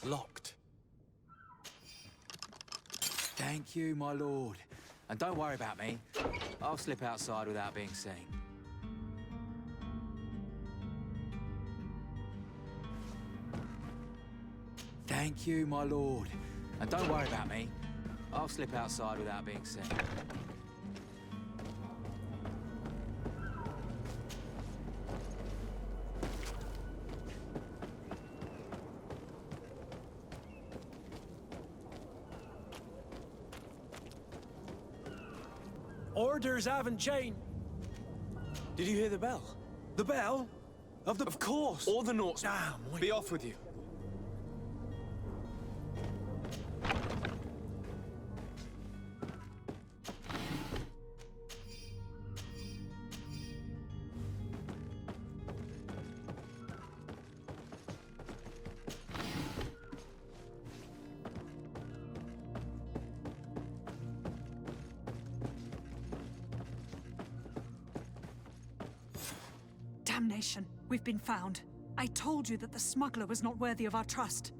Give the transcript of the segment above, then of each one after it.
Locked. Thank you, my lord. And don't worry about me. I'll slip outside without being seen. Thank you, my lord. And don't worry about me. I'll slip outside without being seen. Orders haven't changed. Did you hear the bell? The bell? Of course! All the Norts. Damn, be off with you. Damnation! We've been found. I told you that the smuggler was not worthy of our trust.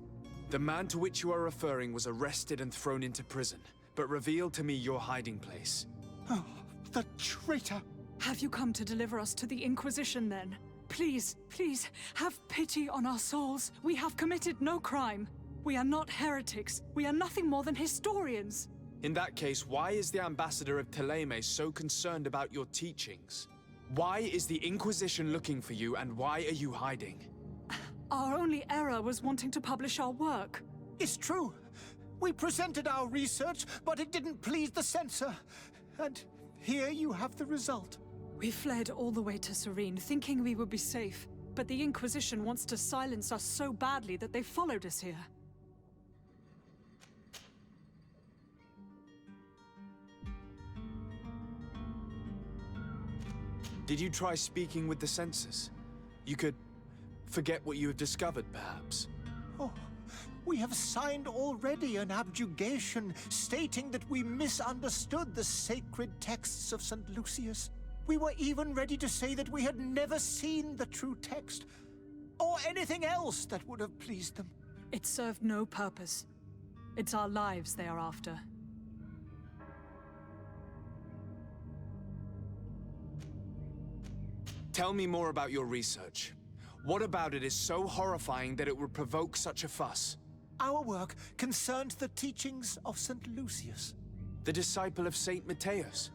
The man to which you are referring was arrested and thrown into prison, but revealed to me your hiding place. Oh, the traitor! Have you come to deliver us to the Inquisition, then? Please, please, have pity on our souls. We have committed no crime. We are not heretics. We are nothing more than historians. In that case, why is the ambassador of Thélème so concerned about your teachings? Why is the Inquisition looking for you, and why are you hiding? Our only error was wanting to publish our work. It's true. We presented our research, but it didn't please the censor. And here you have the result. We fled all the way to Serene, thinking we would be safe. But the Inquisition wants to silence us so badly that they followed us here. Did you try speaking with the censors? You could forget what you have discovered, perhaps. Oh, we have signed already an abjugation stating that we misunderstood the sacred texts of St. Lucius. We were even ready to say that we had never seen the true text, or anything else that would have pleased them. It served no purpose. It's our lives they are after. Tell me more about your research. What about it is so horrifying that it would provoke such a fuss? Our work concerned the teachings of St. Lucius. The disciple of Saint Matthias?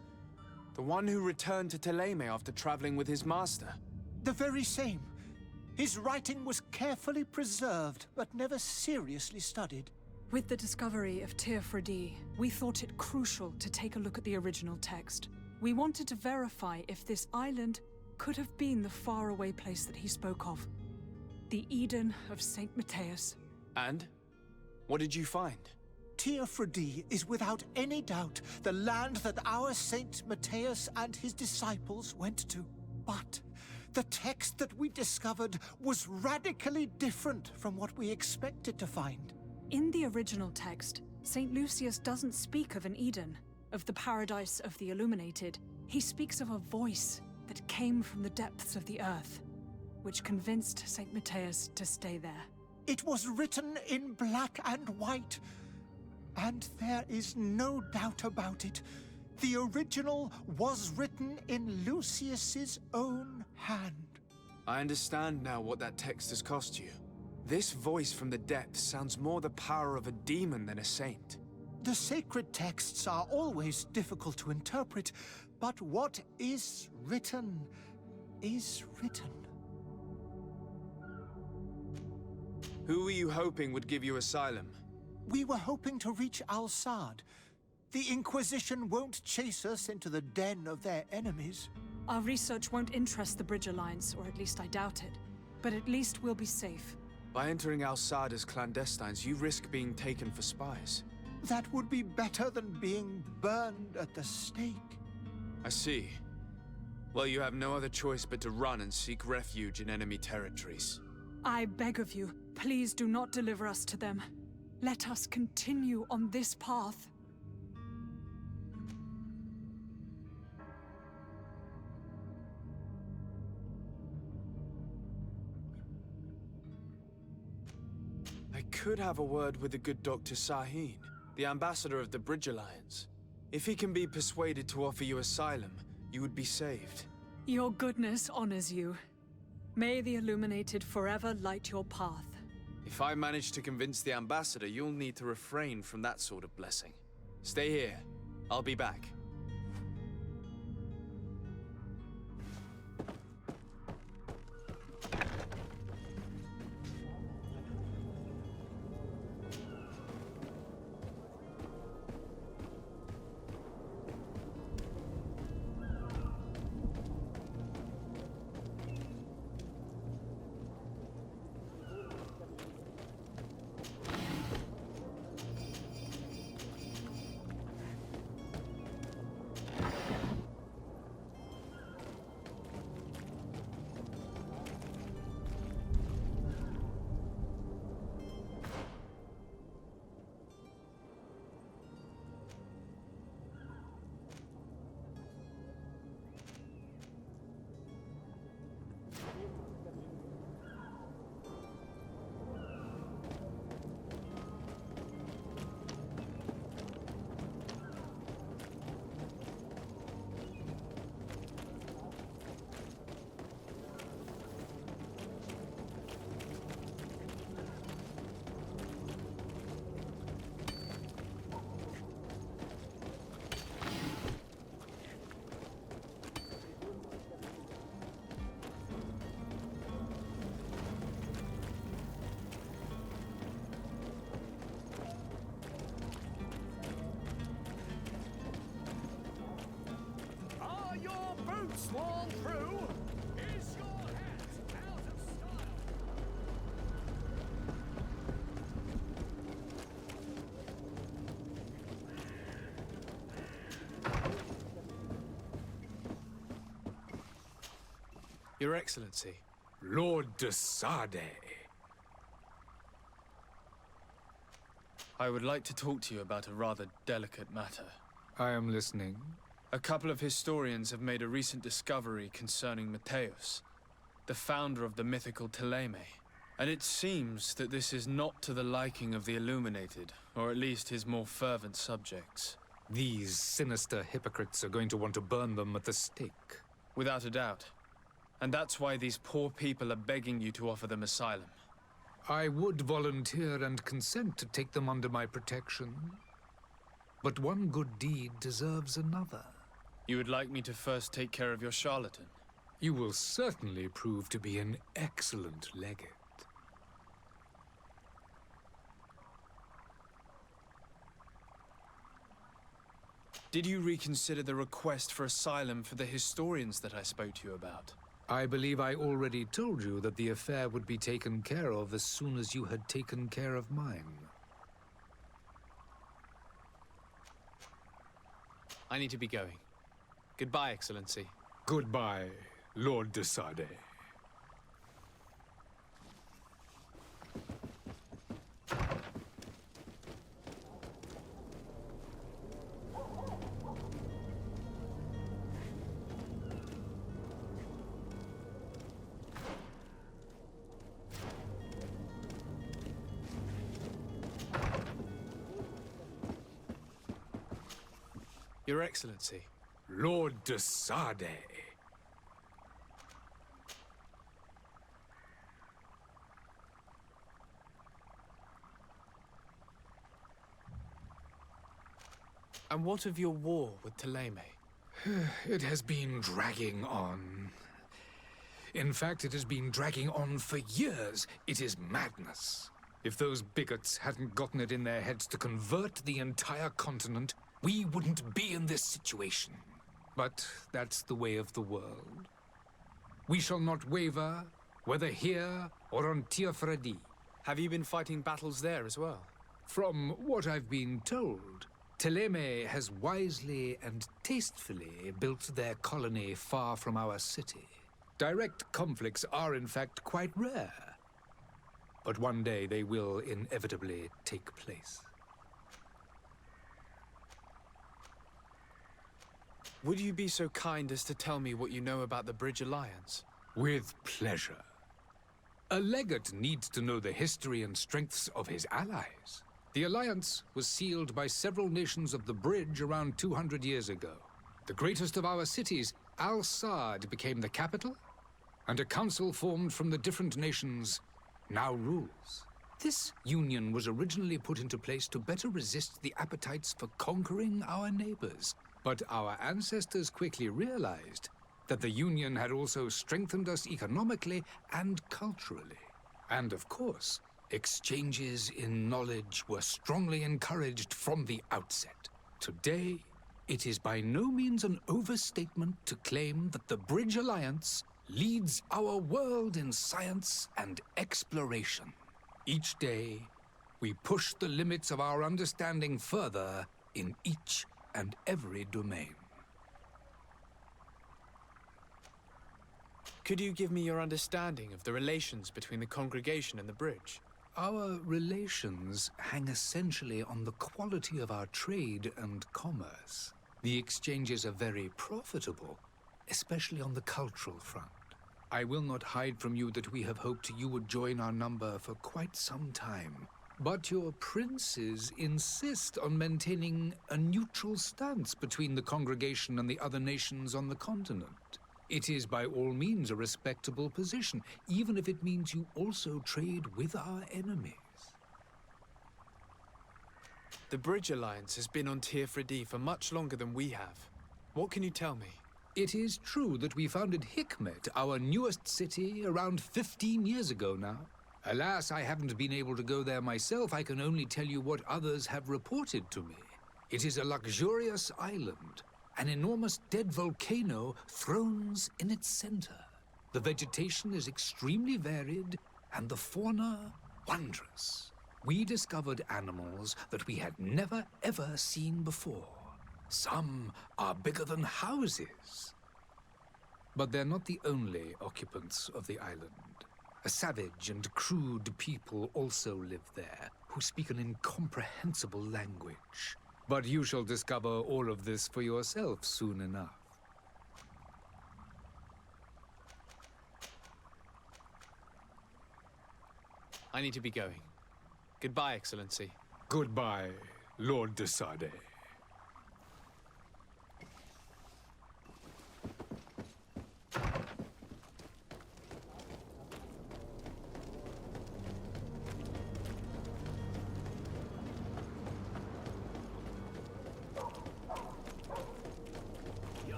The one who returned to Thélème after traveling with his master? The very same. His writing was carefully preserved, but never seriously studied. With the discovery of Teofredi, we thought it crucial to take a look at the original text. We wanted to verify if this island could have been the faraway place that he spoke of. The Eden of Saint Matthias. And? What did you find? Teofredi is without any doubt the land that our Saint Matthias and his disciples went to. But the text that we discovered was radically different from what we expected to find. In the original text, Saint Lucius doesn't speak of an Eden, of the paradise of the illuminated. He speaks of a voice that came from the depths of the earth, which convinced Saint Matthias to stay there. It was written in black and white, and there is no doubt about it. The original was written in Lucius's own hand. I understand now what that text has cost you. This voice from the depths sounds more the power of a demon than a saint. The sacred texts are always difficult to interpret, but what is written is written. Who were you hoping would give you asylum? We were hoping to reach Al-Sad. The Inquisition won't chase us into the den of their enemies. Our research won't interest the Bridge Alliance, or at least I doubt it. But at least we'll be safe. By entering Al-Sad as clandestines, you risk being taken for spies. That would be better than being burned at the stake. I see. Well, you have no other choice but to run and seek refuge in enemy territories. I beg of you, please do not deliver us to them. Let us continue on this path. I could have a word with the good Dr. Sahin, the ambassador of the Bridge Alliance. If he can be persuaded to offer you asylum, you would be saved. Your goodness honors you. May the Illuminated forever light your path. If I manage to convince the ambassador, you'll need to refrain from that sort of blessing. Stay here. I'll be back. Sworn through? Is your hat out of style? Your Excellency. Lord de Sade. I would like to talk to you about a rather delicate matter. I am listening. A couple of historians have made a recent discovery concerning Mateus, the founder of the mythical Thélème. And it seems that this is not to the liking of the Illuminated, or at least his more fervent subjects. These sinister hypocrites are going to want to burn them at the stake. Without a doubt. And that's why these poor people are begging you to offer them asylum. I would volunteer and consent to take them under my protection. But one good deed deserves another. You would like me to first take care of your charlatan? You will certainly prove to be an excellent legate. Did you reconsider the request for asylum for the historians that I spoke to you about? I believe I already told you that the affair would be taken care of as soon as you had taken care of mine. I need to be going. Goodbye, Excellency. Goodbye, Lord de Sade. Your Excellency. Lord de Sade. And what of your war with Thélème? It has been dragging on. In fact, it has been dragging on for years. It is madness. If those bigots hadn't gotten it in their heads to convert the entire continent, we wouldn't be in this situation. But that's the way of the world. We shall not waver, whether here or on Teofredi. Have you been fighting battles there as well? From what I've been told, Thélème has wisely and tastefully built their colony far from our city. Direct conflicts are in fact quite rare. But one day they will inevitably take place. Would you be so kind as to tell me what you know about the Bridge Alliance? With pleasure. A legate needs to know the history and strengths of his allies. The alliance was sealed by several nations of the Bridge around 200 years ago. The greatest of our cities, Al-Saad, became the capital, and a council formed from the different nations now rules. This union was originally put into place to better resist the appetites for conquering our neighbors. But our ancestors quickly realized that the union had also strengthened us economically and culturally. And of course, exchanges in knowledge were strongly encouraged from the outset. Today, it is by no means an overstatement to claim that the Bridge Alliance leads our world in science and exploration. Each day, we push the limits of our understanding further in each and every domain. Could you give me your understanding of the relations between the congregation and the bridge? Our relations hang essentially on the quality of our trade and commerce. The exchanges are very profitable, especially on the cultural front. I will not hide from you that we have hoped you would join our number for quite some time. But your princes insist on maintaining a neutral stance between the congregation and the other nations on the continent. It is by all means a respectable position, even if it means you also trade with our enemies. The Bridge Alliance has been on Teofridi for much longer than we have. What can you tell me? It is true that we founded Hikmet, our newest city, around 15 years ago now. Alas, I haven't been able to go there myself. I can only tell you what others have reported to me. It is a luxurious island. An enormous dead volcano thrones in its center. The vegetation is extremely varied, and the fauna wondrous. We discovered animals that we had never ever seen before. Some are bigger than houses. But they're not the only occupants of the island. A savage and crude people also live there, who speak an incomprehensible language. But you shall discover all of this for yourself soon enough. I need to be going. Goodbye, Excellency. Goodbye, Lord de Sade.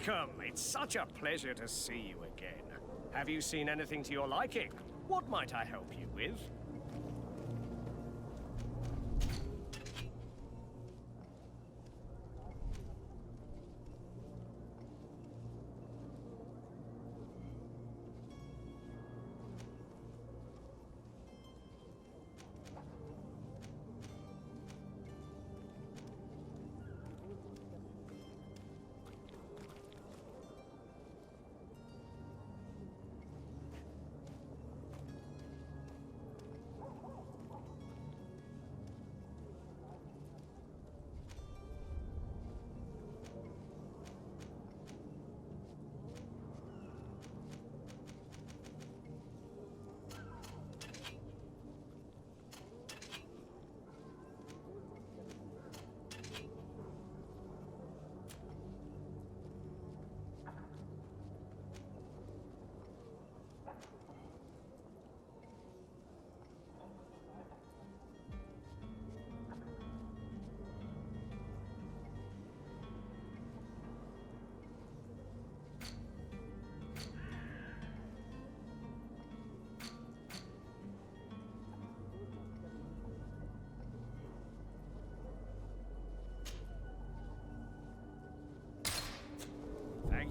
Welcome! It's such a pleasure to see you again. Have you seen anything to your liking? What might I help you with?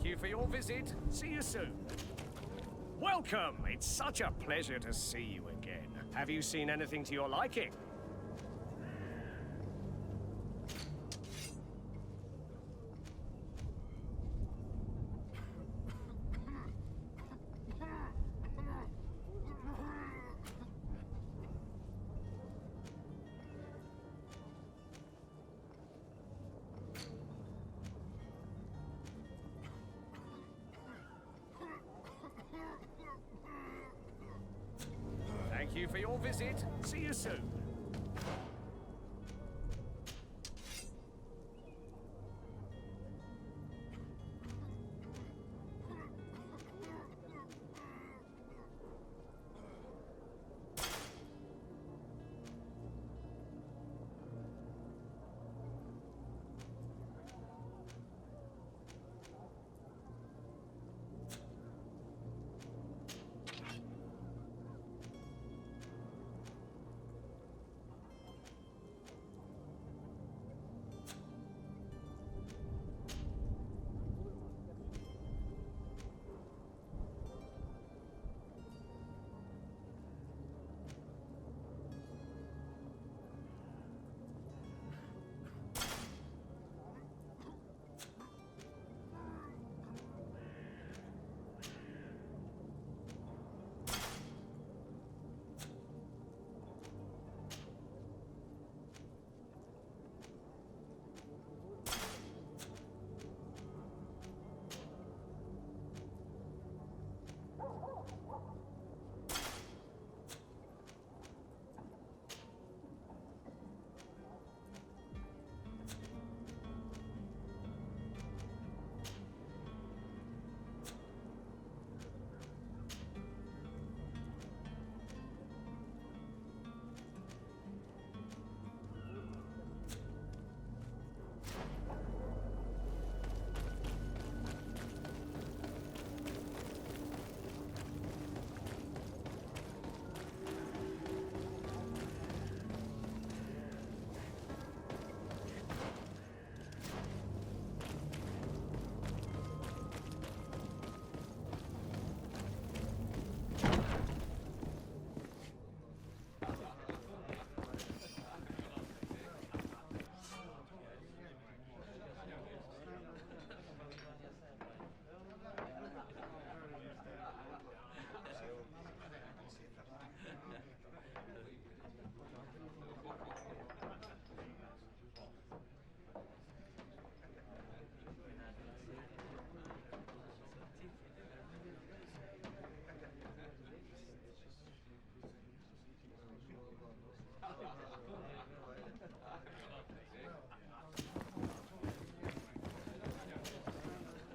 Thank you for your visit. See you soon. Welcome! It's such a pleasure to see you again. Have you seen anything to your liking? you for your visit. See you soon.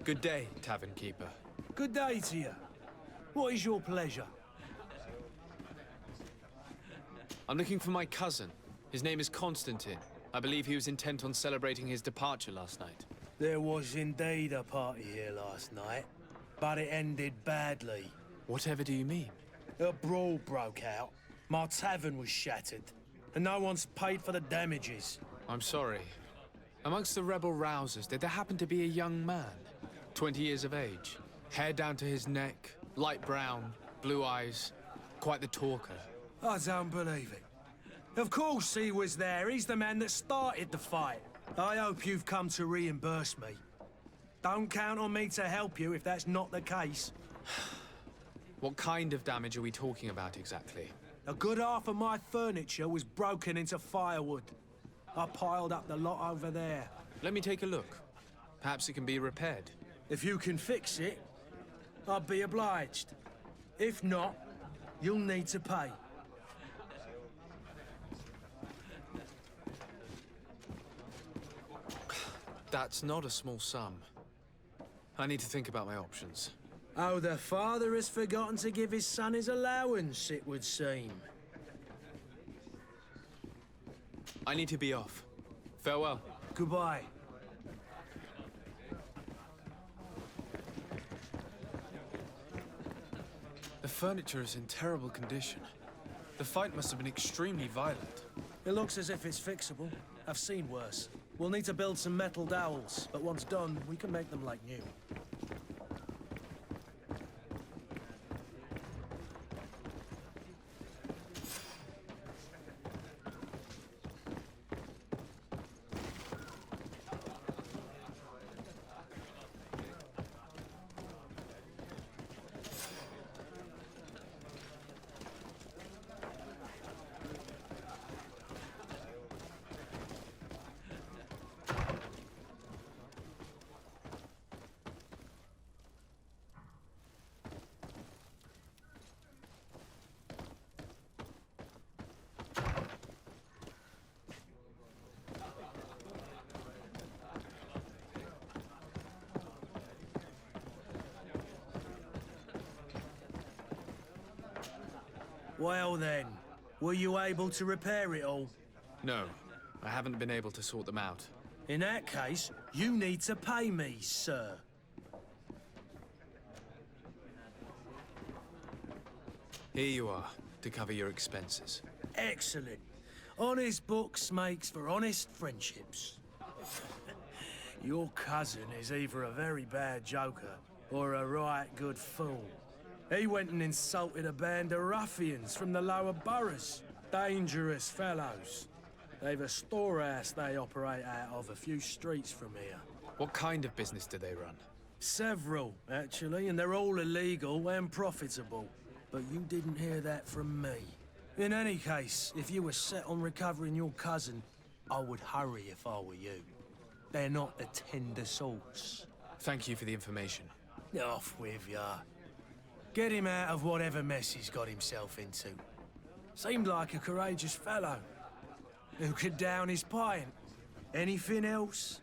Good day, tavern keeper. Good day to you. What is your pleasure? I'm looking for my cousin. His name is Constantine. I believe he was intent on celebrating his departure last night. There was indeed a party here last night, but it ended badly. Whatever do you mean? A brawl broke out. My tavern was shattered, and no one's paid for the damages. I'm sorry. Amongst the rebel rousers, did there happen to be a young man? 20 years of age, hair down to his neck, light brown, blue eyes, quite the talker. I don't believe it. Of course he was there. He's the man that started the fight. I hope you've come to reimburse me. Don't count on me to help you if that's not the case. What kind of damage are we talking about exactly? A good half of my furniture was broken into firewood. I piled up the lot over there. Let me take a look. Perhaps it can be repaired. If you can fix it, I'd be obliged. If not, you'll need to pay. That's not a small sum. I need to think about my options. Oh, the father has forgotten to give his son his allowance, it would seem. I need to be off. Farewell. Goodbye. The furniture is in terrible condition. The fight must have been extremely violent. It looks as if it's fixable. I've seen worse. We'll need to build some metal dowels, but once done, we can make them like new. Well then, were you able to repair it all? No, I haven't been able to sort them out. In that case, you need to pay me, sir. Here you are, to cover your expenses. Excellent. Honest books makes for honest friendships. Your cousin is either a very bad joker or a right good fool. He went and insulted a band of ruffians from the lower boroughs. Dangerous fellows. They've a storehouse they operate out of a few streets from here. What kind of business do they run? Several, actually, and they're all illegal and profitable. But you didn't hear that from me. In any case, if you were set on recovering your cousin, I would hurry if I were you. They're not the tender sorts. Thank you for the information. Off with ya. Get him out of whatever mess he's got himself into. Seemed like a courageous fellow. Who could down his pint? Anything else?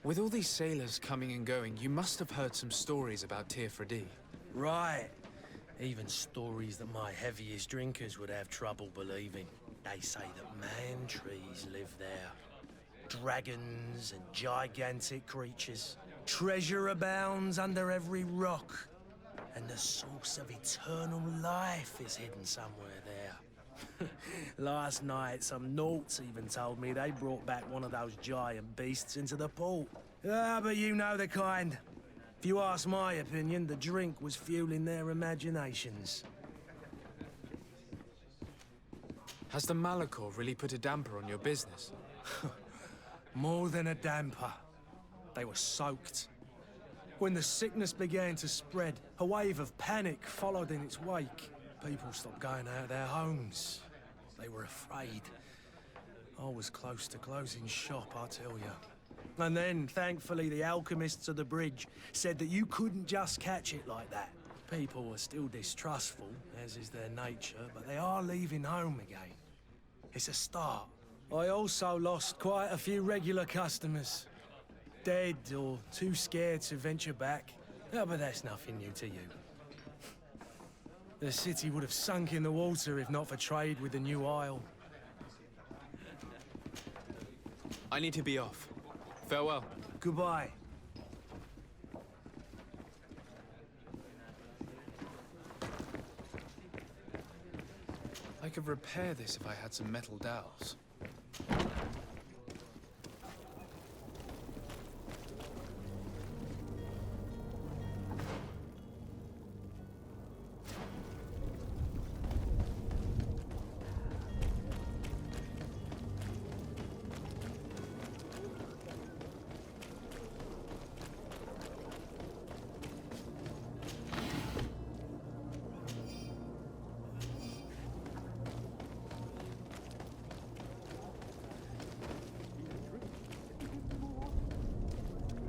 With all these sailors coming and going, you must have heard some stories about Teofredi. Right. Even stories that my heaviest drinkers would have trouble believing. They say that man-trees live there. Dragons and gigantic creatures. Treasure abounds under every rock. And the source of eternal life is hidden somewhere there. Last night, some Nauts even told me they brought back one of those giant beasts into the port. Ah, but you know the kind. If you ask my opinion, the drink was fueling their imaginations. Has the Malachor really put a damper on your business? More than a damper. They were soaked. When the sickness began to spread, a wave of panic followed in its wake. People stopped going out of their homes. They were afraid. I was close to closing shop, I tell you. And then, thankfully, the alchemists of the bridge said that you couldn't just catch it like that. People were still distrustful, as is their nature, but they are leaving home again. It's a start. I also lost quite a few regular customers. Dead or too scared to venture back. Oh, but that's nothing new to you. The city would have sunk in the water if not for trade with the new isle. I need to be off. Farewell. Goodbye. I could repair this if I had some metal dowels.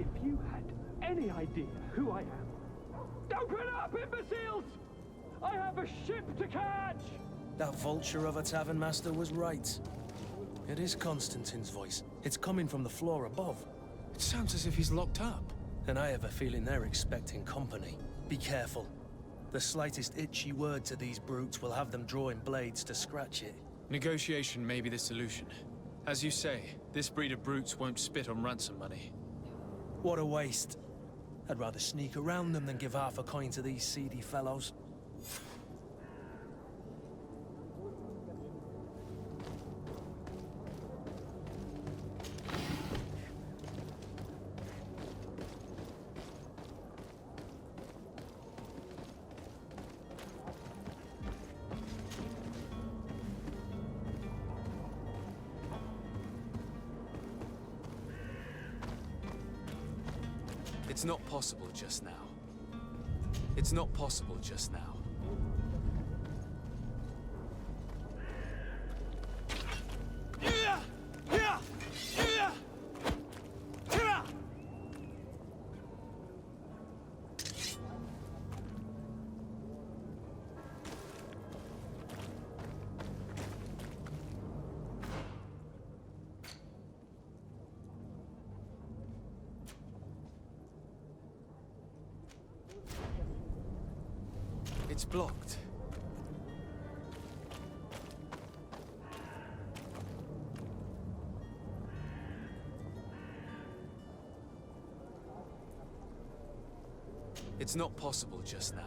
If you had any idea who I am... Open up, imbeciles! I have a ship to catch! That vulture of a tavern master was right. It is Constantine's voice. It's coming from the floor above. It sounds as if he's locked up. And I have a feeling they're expecting company. Be careful. The slightest itchy word to these brutes will have them drawing blades to scratch it. Negotiation may be the solution. As you say, this breed of brutes won't spit on ransom money. What a waste. I'd rather sneak around them than give half a coin to these seedy fellows. It's not possible just now. It's not possible just now. It's blocked. It's not possible just now.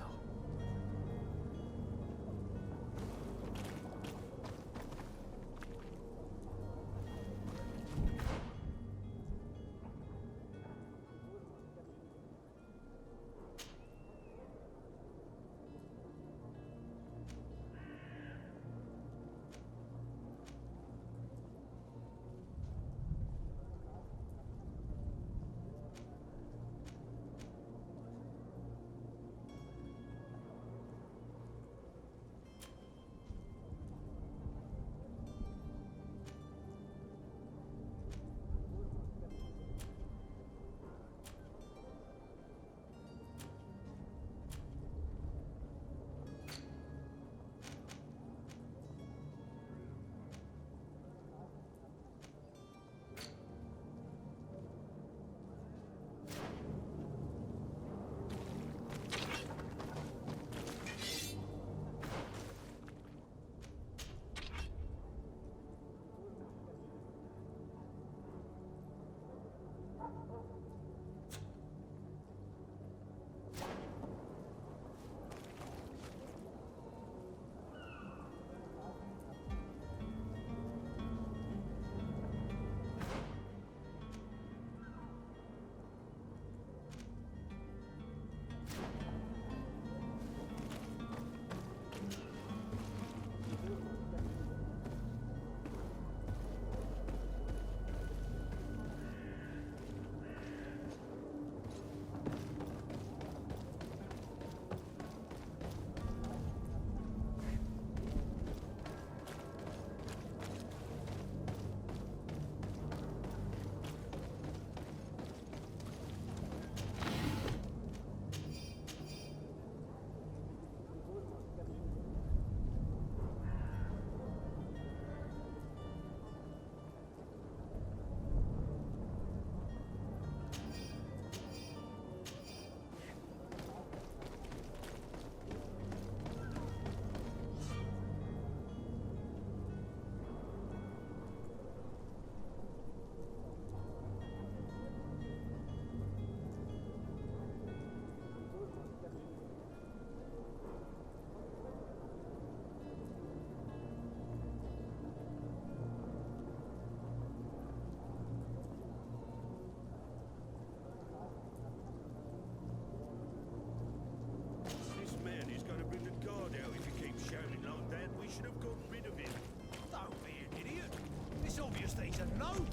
He's a noble,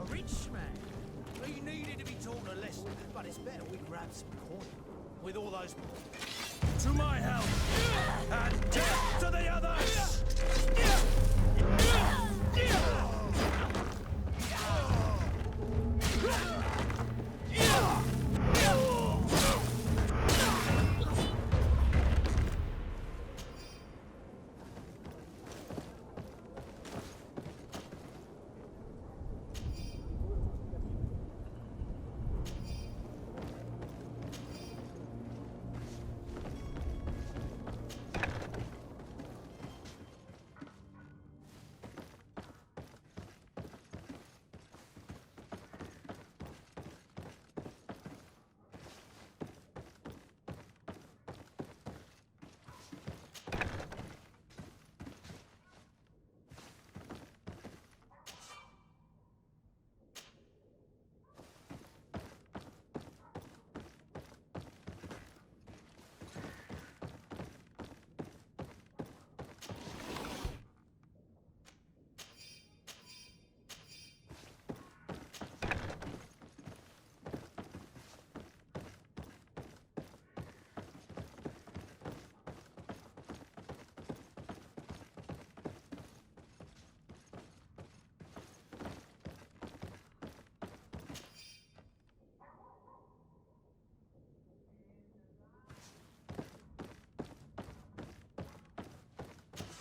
a rich man. He needed to be taught a lesson, but it's better we grab some coin. With all those... To my help! And death to the others!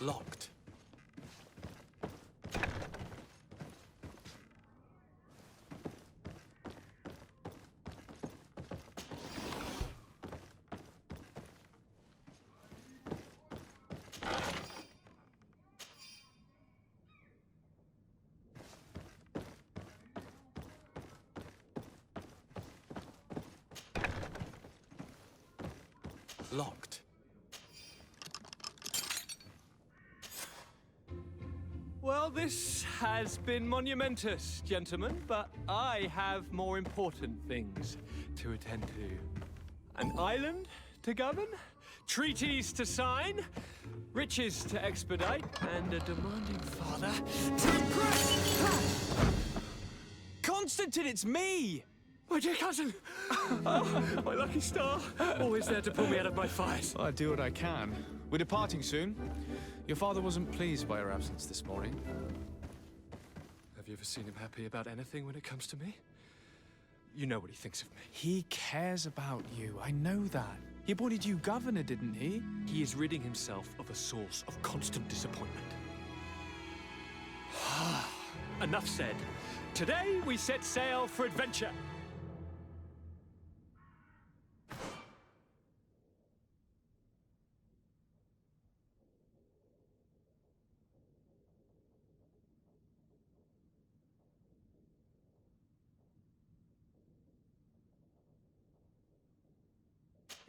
Locked. Locked. Well, this has been monumentous, gentlemen, but I have more important things to attend to. An island to govern, treaties to sign, riches to expedite, and a demanding father to impress. Constantine, it's me! My dear cousin! Oh, my lucky star. Always there to pull me out of my fight. I do what I can. We're departing soon. Your father wasn't pleased by your absence this morning. Have you ever seen him happy about anything when it comes to me? You know what he thinks of me. He cares about you, I know that. He appointed you governor, didn't he? He is ridding himself of a source of constant disappointment. Enough said. Today we set sail for adventure.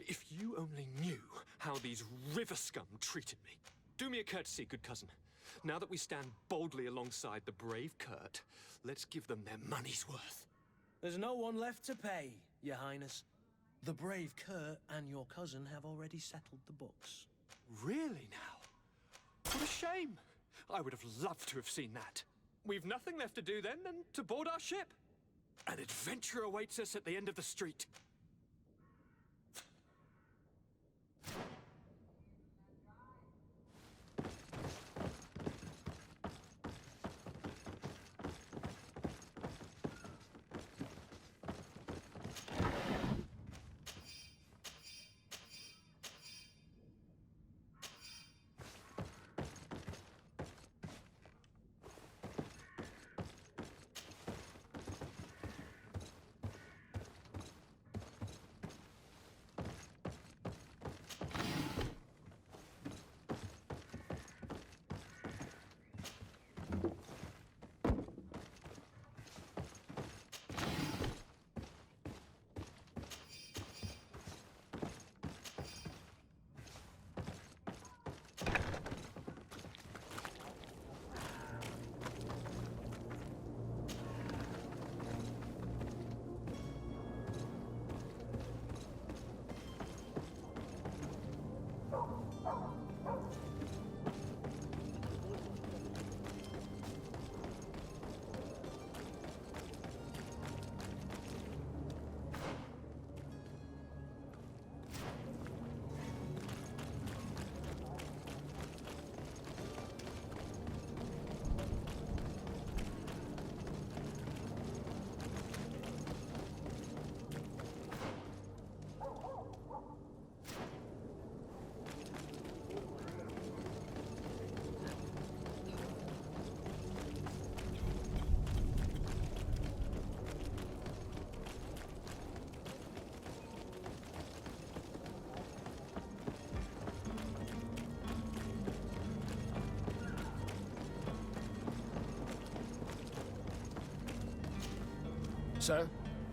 If you only knew how these river scum treated me. Do me a courtesy, good cousin. Now that we stand boldly alongside the brave Kurt, let's give them their money's worth. There's no one left to pay, Your Highness. The brave Kurt and your cousin have already settled the books. Really now? What a shame. I would have loved to have seen that. We've nothing left to do then than to board our ship. An adventure awaits us at the end of the street. Sir?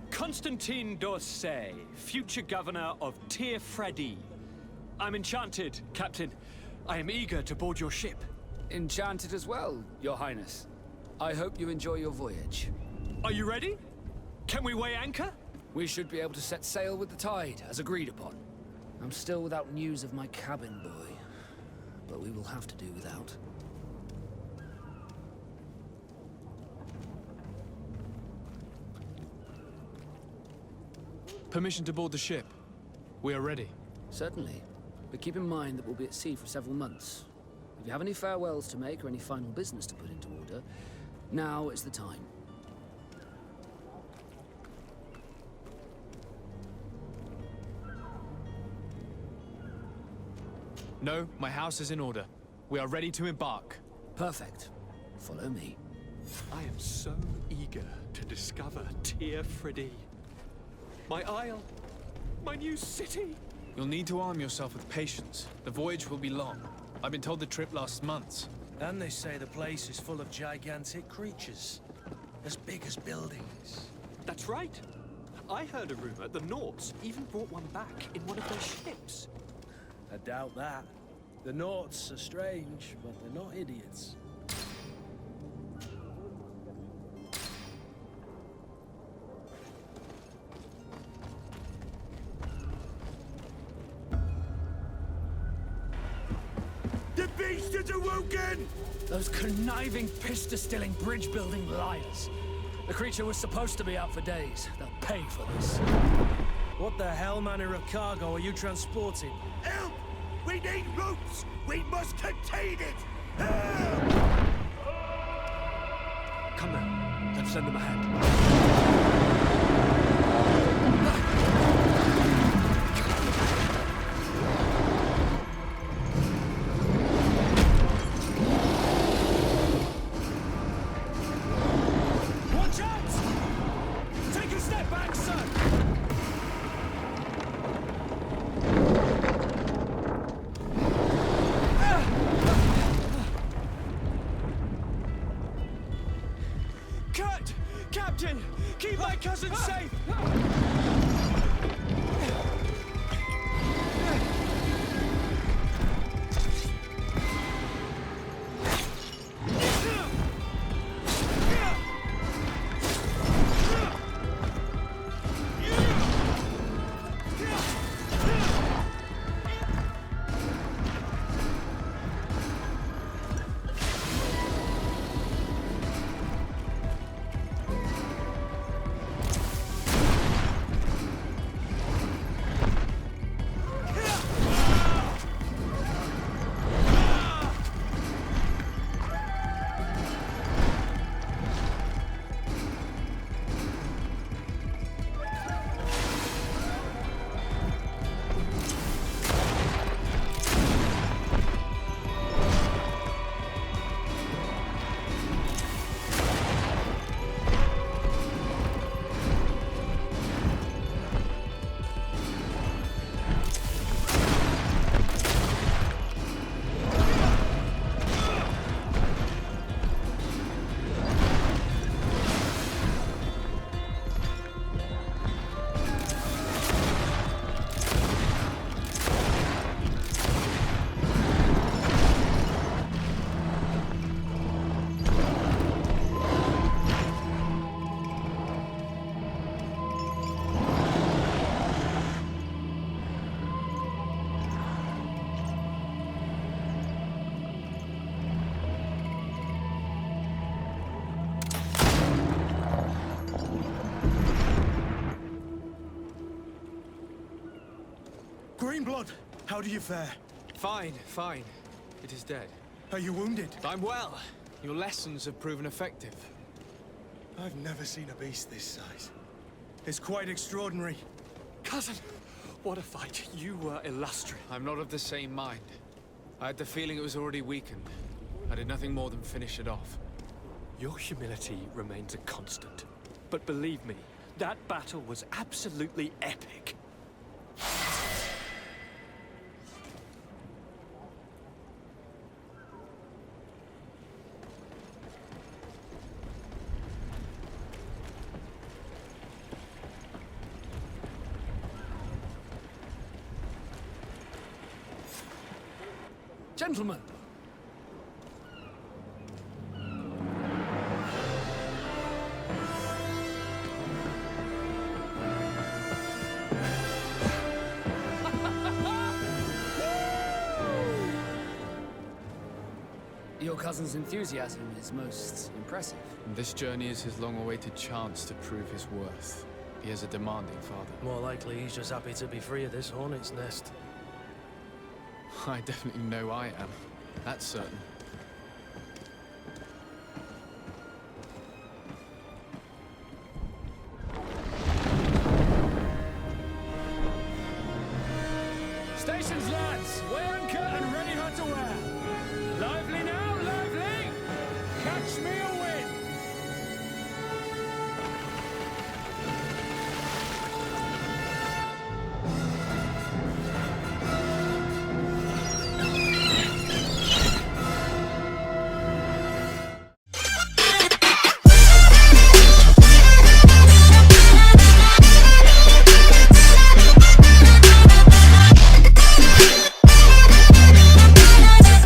Constantine d'Orsay, future governor of Tir-Fredi. I'm enchanted, Captain. I am eager to board your ship. Enchanted as well, Your Highness. I hope you enjoy your voyage. Are you ready? Can we weigh anchor? We should be able to set sail with the tide, as agreed upon. I'm still without news of my cabin boy, but we will have to do without. Permission to board the ship. We are ready. Certainly, but keep in mind that we'll be at sea for several months. If you have any farewells to make or any final business to put into order, now is the time. No, my house is in order. We are ready to embark. Perfect. Follow me. I am so eager to discover Tir-Fredi. My isle, my new city. You'll need to arm yourself with patience. The voyage will be long. I've been told the trip lasts months. And they say the place is full of gigantic creatures, as big as buildings. That's right. I heard a rumor the Nords even brought one back in one of their ships. I doubt that. The Naughts are strange, but they're not idiots. The beast is awoken! Those conniving, pista-stilling, bridge-building liars. The creature was supposed to be out for days. They'll pay for this. What the hell manner of cargo are you transporting? Help! We need ropes! We must contain it! Help! Come now, let's lend them a hand. Watch out! Take a step back, sir! Cut! Captain! Keep my cousin safe! Greenblood, how do you fare? Fine, fine. It is dead. Are you wounded? I'm well. Your lessons have proven effective. I've never seen a beast this size. It's quite extraordinary. Cousin, what a fight. You were illustrious. I'm not of the same mind. I had the feeling it was already weakened. I did nothing more than finish it off. Your humility remains a constant. But believe me, that battle was absolutely epic. Gentlemen! Your cousin's enthusiasm is most impressive. And this journey is his long-awaited chance to prove his worth. He has a demanding father. More likely he's just happy to be free of this hornet's nest. I definitely know I am. That's certain. Stations, lads! Weigh anchor and ready her to wear! Lively now, lively! Catch me